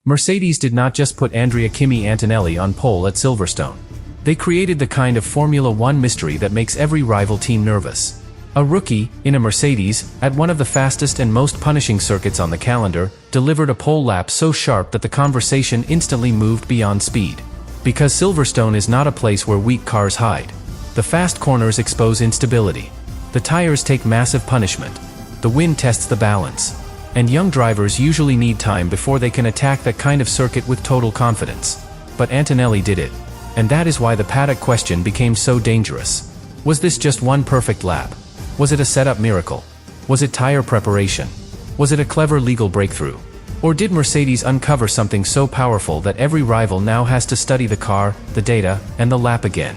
Mercedes did not just put Kimi Antonelli on pole at Silverstone. They created the kind of Formula One mystery that makes every rival team nervous. A rookie, in a Mercedes, at one of the fastest and most punishing circuits on the calendar, delivered a pole lap so sharp that the conversation instantly moved beyond speed. Because Silverstone is not a place where weak cars hide. The fast corners expose instability. The tires take massive punishment. The wind tests the balance. And young drivers usually need time before they can attack that kind of circuit with total confidence. But Antonelli did it. And that is why the paddock question became so dangerous. Was this just one perfect lap? Was it a setup miracle? Was it tire preparation? Was it a clever legal breakthrough? Or did Mercedes uncover something so powerful that every rival now has to study the car, the data, and the lap again?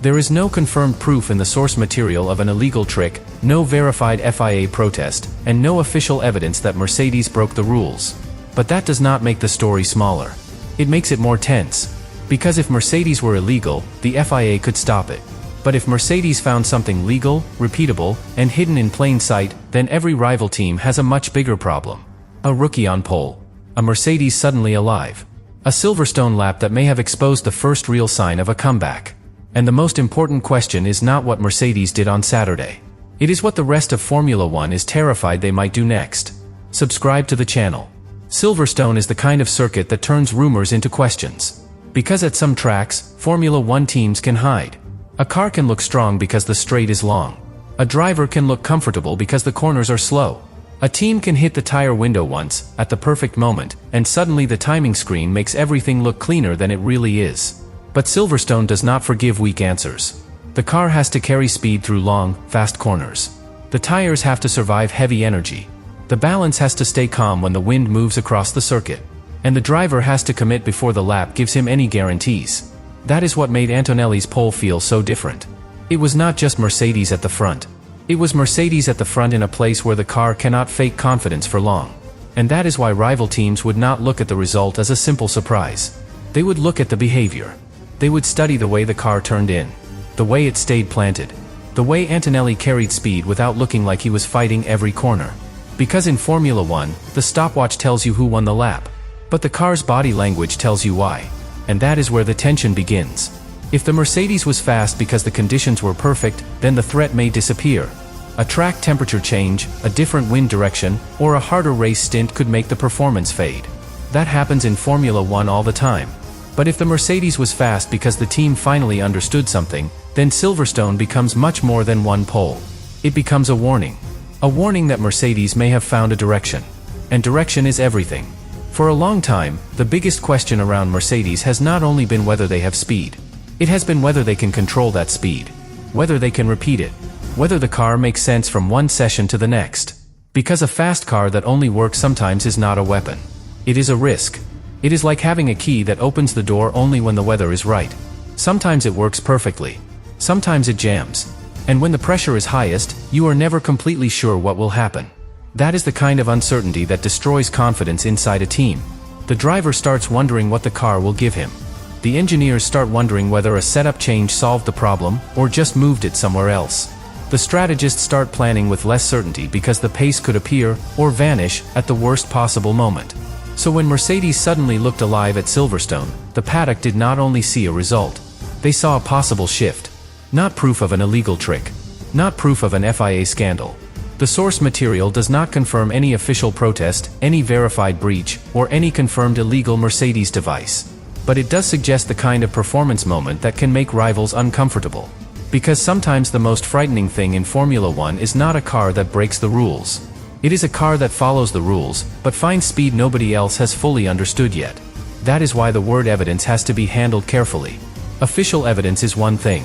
There is no confirmed proof in the source material of an illegal trick, no verified FIA protest, and no official evidence that Mercedes broke the rules. But that does not make the story smaller. It makes it more tense. Because if Mercedes were illegal, the FIA could stop it. But if Mercedes found something legal, repeatable, and hidden in plain sight, then every rival team has a much bigger problem. A rookie on pole. A Mercedes suddenly alive. A Silverstone lap that may have exposed the first real sign of a comeback. And the most important question is not what Mercedes did on Saturday. It is what the rest of Formula One is terrified they might do next. Subscribe to the channel. Silverstone is the kind of circuit that turns rumors into questions. Because at some tracks, Formula One teams can hide. A car can look strong because the straight is long. A driver can look comfortable because the corners are slow. A team can hit the tire window once, at the perfect moment, and suddenly the timing screen makes everything look cleaner than it really is. But Silverstone does not forgive weak answers. The car has to carry speed through long, fast corners. The tires have to survive heavy energy. The balance has to stay calm when the wind moves across the circuit. And the driver has to commit before the lap gives him any guarantees. That is what made Antonelli's pole feel so different. It was not just Mercedes at the front. It was Mercedes at the front in a place where the car cannot fake confidence for long. And that is why rival teams would not look at the result as a simple surprise. They would look at the behavior. They would study the way the car turned in. The way it stayed planted. The way Antonelli carried speed without looking like he was fighting every corner. Because in Formula One, the stopwatch tells you who won the lap. But the car's body language tells you why. And that is where the tension begins. If the Mercedes was fast because the conditions were perfect, then the threat may disappear. A track temperature change, a different wind direction, or a harder race stint could make the performance fade. That happens in Formula One all the time. But if the Mercedes was fast because the team finally understood something, then Silverstone becomes much more than one pole. It becomes a warning. A warning that Mercedes may have found a direction. And direction is everything. For a long time, the biggest question around Mercedes has not only been whether they have speed. It has been whether they can control that speed. Whether they can repeat it. Whether the car makes sense from one session to the next. Because a fast car that only works sometimes is not a weapon. It is a risk. It is like having a key that opens the door only when the weather is right. Sometimes it works perfectly. Sometimes it jams. And when the pressure is highest, you are never completely sure what will happen. That is the kind of uncertainty that destroys confidence inside a team. The driver starts wondering what the car will give him. The engineers start wondering whether a setup change solved the problem or just moved it somewhere else. The strategists start planning with less certainty because the pace could appear or vanish at the worst possible moment. So when Mercedes suddenly looked alive at Silverstone, the paddock did not only see a result. They saw a possible shift. Not proof of an illegal trick. Not proof of an FIA scandal. The source material does not confirm any official protest, any verified breach, or any confirmed illegal Mercedes device. But it does suggest the kind of performance moment that can make rivals uncomfortable. Because sometimes the most frightening thing in Formula One is not a car that breaks the rules. It is a car that follows the rules, but finds speed nobody else has fully understood yet. That is why the word evidence has to be handled carefully. Official evidence is one thing.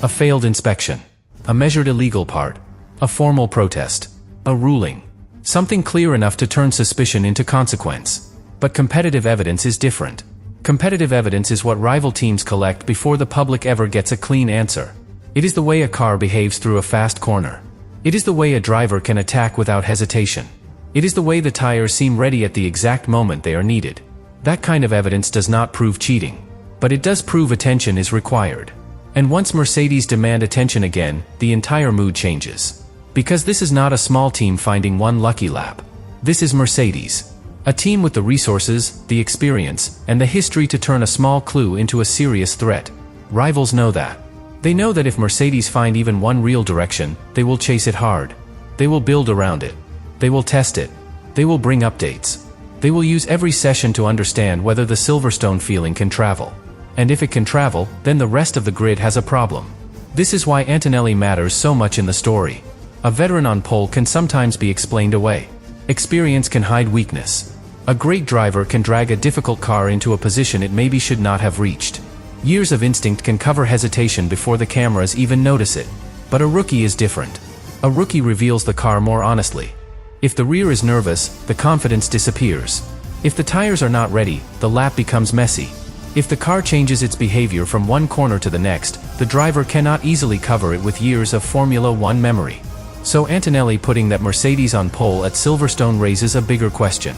A failed inspection. A measured illegal part. A formal protest. A ruling. Something clear enough to turn suspicion into consequence. But competitive evidence is different. Competitive evidence is what rival teams collect before the public ever gets a clean answer. It is the way a car behaves through a fast corner. It is the way a driver can attack without hesitation. It is the way the tires seem ready at the exact moment they are needed. That kind of evidence does not prove cheating. But it does prove attention is required. And once Mercedes demand attention again, the entire mood changes. Because this is not a small team finding one lucky lap. This is Mercedes. A team with the resources, the experience, and the history to turn a small clue into a serious threat. Rivals know that. They know that if Mercedes find even one real direction, they will chase it hard. They will build around it. They will test it. They will bring updates. They will use every session to understand whether the Silverstone feeling can travel. And if it can travel, then the rest of the grid has a problem. This is why Antonelli matters so much in the story. A veteran on pole can sometimes be explained away. Experience can hide weakness. A great driver can drag a difficult car into a position it maybe should not have reached. Years of instinct can cover hesitation before the cameras even notice it. But a rookie is different. A rookie reveals the car more honestly. If the rear is nervous, the confidence disappears. If the tires are not ready, the lap becomes messy. If the car changes its behavior from one corner to the next, the driver cannot easily cover it with years of Formula One memory. So Antonelli putting that Mercedes on pole at Silverstone raises a bigger question.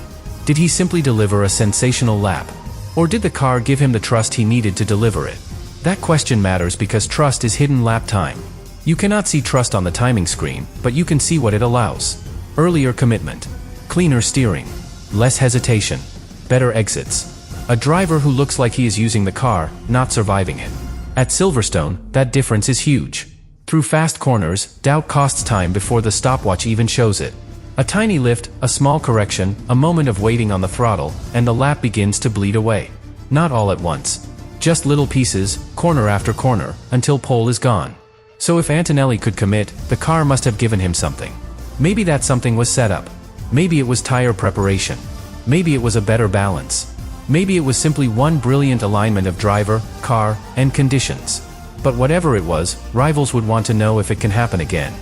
Did he simply deliver a sensational lap? Or did the car give him the trust he needed to deliver it? That question matters because trust is hidden lap time. You cannot see trust on the timing screen, but you can see what it allows. Earlier commitment. Cleaner steering. Less hesitation. Better exits. A driver who looks like he is using the car, not surviving it. At Silverstone, that difference is huge. Through fast corners, doubt costs time before the stopwatch even shows it. A tiny lift, a small correction, a moment of waiting on the throttle, and the lap begins to bleed away. Not all at once. Just little pieces, corner after corner, until pole is gone. So if Antonelli could commit, the car must have given him something. Maybe that something was set up. Maybe it was tire preparation. Maybe it was a better balance. Maybe it was simply one brilliant alignment of driver, car, and conditions. But whatever it was, rivals would want to know if it can happen again.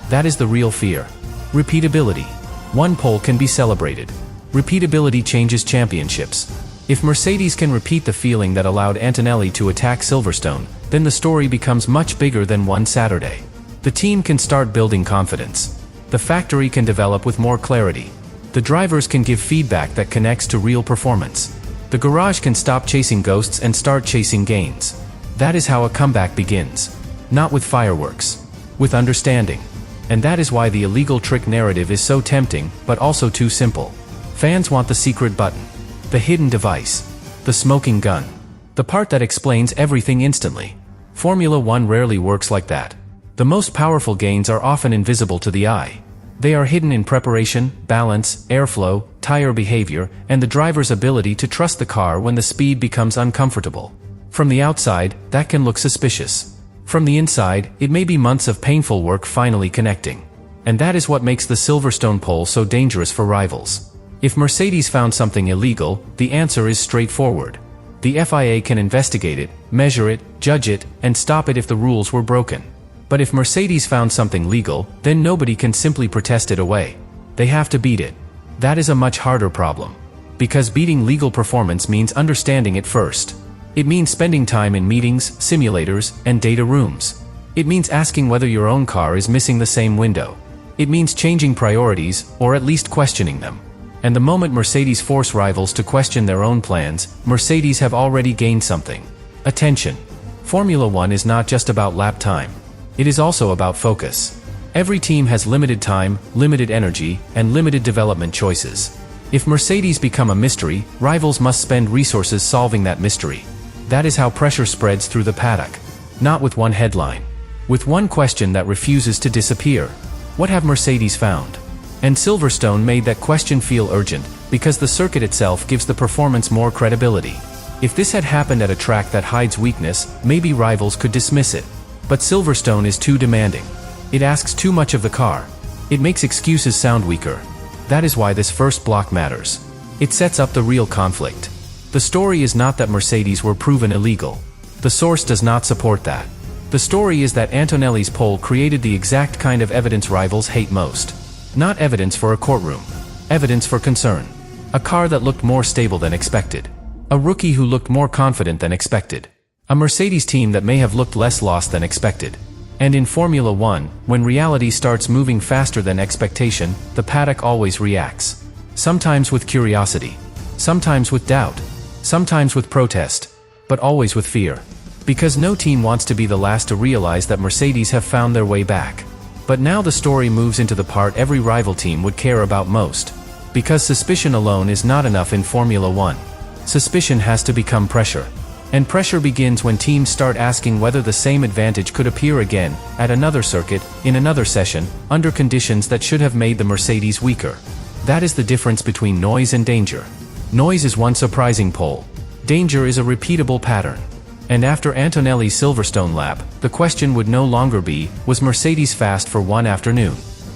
That is the real fear. Repeatability. One pole can be celebrated. Repeatability changes championships. If Mercedes can repeat the feeling that allowed Antonelli to attack Silverstone, then the story becomes much bigger than one Saturday. The team can start building confidence. The factory can develop with more clarity. The drivers can give feedback that connects to real performance. The garage can stop chasing ghosts and start chasing gains. That is how a comeback begins. Not with fireworks. With understanding. And that is why the illegal trick narrative is so tempting, but also too simple. Fans want the secret button. The hidden device. The smoking gun. The part that explains everything instantly. Formula One rarely works like that. The most powerful gains are often invisible to the eye. They are hidden in preparation, balance, airflow, tire behavior, and the driver's ability to trust the car when the speed becomes uncomfortable. From the outside, that can look suspicious. From the inside, it may be months of painful work finally connecting. And that is what makes the Silverstone pole so dangerous for rivals. If Mercedes found something illegal, the answer is straightforward. The FIA can investigate it, measure it, judge it, and stop it if the rules were broken. But if Mercedes found something legal, then nobody can simply protest it away. They have to beat it. That is a much harder problem. Because beating legal performance means understanding it first. It means spending time in meetings, simulators, and data rooms. It means asking whether your own car is missing the same window. It means changing priorities, or at least questioning them. And the moment Mercedes force rivals to question their own plans, Mercedes have already gained something. Attention. Formula One is not just about lap time. It is also about focus. Every team has limited time, limited energy, and limited development choices. If Mercedes become a mystery, rivals must spend resources solving that mystery. That is how pressure spreads through the paddock. Not with one headline. With one question that refuses to disappear. What have Mercedes found? And Silverstone made that question feel urgent, because the circuit itself gives the performance more credibility. If this had happened at a track that hides weakness, maybe rivals could dismiss it. But Silverstone is too demanding. It asks too much of the car. It makes excuses sound weaker. That is why this first block matters. It sets up the real conflict. The story is not that Mercedes were proven illegal. The source does not support that. The story is that Antonelli's pole created the exact kind of evidence rivals hate most. Not evidence for a courtroom. Evidence for concern. A car that looked more stable than expected. A rookie who looked more confident than expected. A Mercedes team that may have looked less lost than expected. And in Formula One, when reality starts moving faster than expectation, the paddock always reacts. Sometimes with curiosity. Sometimes with doubt. Sometimes with protest. But always with fear. Because no team wants to be the last to realize that Mercedes have found their way back. But now the story moves into the part every rival team would care about most. Because suspicion alone is not enough in Formula One. Suspicion has to become pressure. And pressure begins when teams start asking whether the same advantage could appear again, at another circuit, in another session, under conditions that should have made the Mercedes weaker. That is the difference between noise and danger. Noise is one surprising pole. Danger is a repeatable pattern. And after Antonelli's Silverstone lap, the question would no longer be, was Mercedes fast for one afternoon?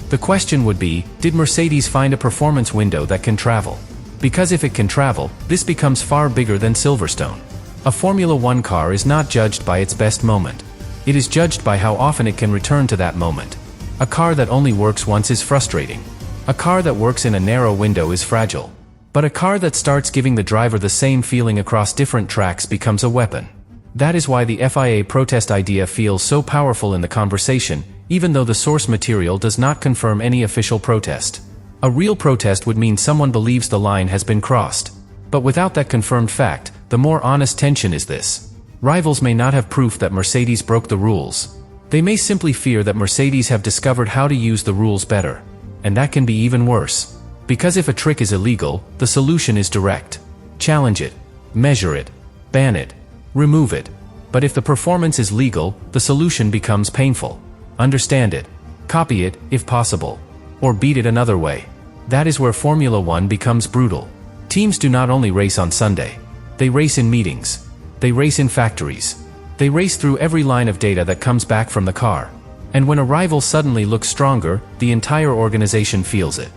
The question would be, did Mercedes find a performance window that can travel? Because if it can travel, this becomes far bigger than Silverstone. A Formula One car is not judged by its best moment. It is judged by how often it can return to that moment. A car that only works once is frustrating. A car that works in a narrow window is fragile. But a car that starts giving the driver the same feeling across different tracks becomes a weapon. That is why the FIA protest idea feels so powerful in the conversation, even though the source material does not confirm any official protest. A real protest would mean someone believes the line has been crossed. But without that confirmed fact, the more honest tension is this. Rivals may not have proof that Mercedes broke the rules. They may simply fear that Mercedes have discovered how to use the rules better. And that can be even worse. Because if a trick is illegal, the solution is direct. Challenge it. Measure it. Ban it. Remove it. But if the performance is legal, the solution becomes painful. Understand it. Copy it, if possible. Or beat it another way. That is where Formula One becomes brutal. Teams do not only race on Sunday. They race in meetings. They race in factories. They race through every line of data that comes back from the car. And when a rival suddenly looks stronger, the entire organization feels it.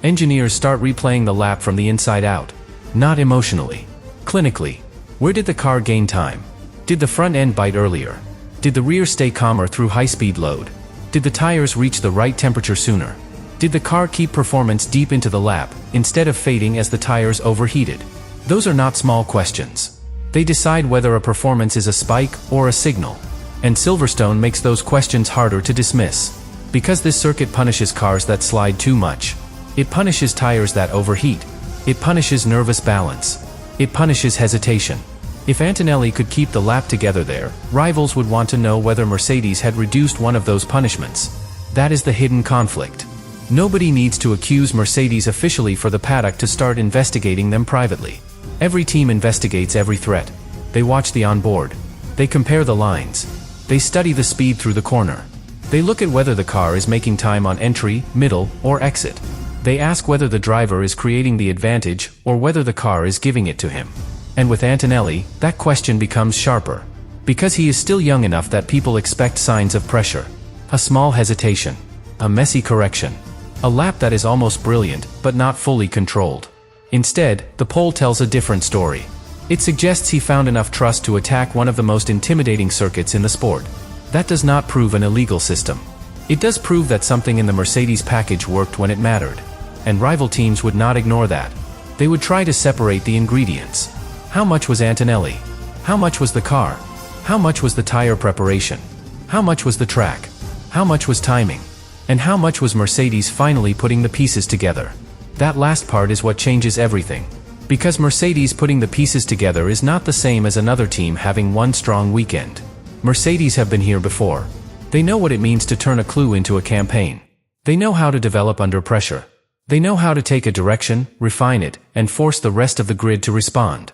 Engineers start replaying the lap from the inside out. Not emotionally. Clinically. Where did the car gain time? Did the front end bite earlier? Did the rear stay calmer through high-speed load? Did the tires reach the right temperature sooner? Did the car keep performance deep into the lap, instead of fading as the tires overheated? Those are not small questions. They decide whether a performance is a spike or a signal. And Silverstone makes those questions harder to dismiss. Because this circuit punishes cars that slide too much. It punishes tires that overheat. It punishes nervous balance. It punishes hesitation. If Antonelli could keep the lap together there, rivals would want to know whether Mercedes had reduced one of those punishments. That is the hidden conflict. Nobody needs to accuse Mercedes officially for the paddock to start investigating them privately. Every team investigates every threat. They watch the onboard. They compare the lines. They study the speed through the corner. They look at whether the car is making time on entry, middle, or exit. They ask whether the driver is creating the advantage or whether the car is giving it to him. And with Antonelli, that question becomes sharper. Because he is still young enough that people expect signs of pressure. A small hesitation. A messy correction. A lap that is almost brilliant, but not fully controlled. Instead, the poll tells a different story. It suggests he found enough trust to attack one of the most intimidating circuits in the sport. That does not prove an illegal system. It does prove that something in the Mercedes package worked when it mattered. And rival teams would not ignore that. They would try to separate the ingredients. How much was Antonelli? How much was the car? How much was the tire preparation? How much was the track? How much was timing? And how much was Mercedes finally putting the pieces together? That last part is what changes everything. Because Mercedes putting the pieces together is not the same as another team having one strong weekend. Mercedes have been here before. They know what it means to turn a clue into a campaign. They know how to develop under pressure. They know how to take a direction, refine it, and force the rest of the grid to respond.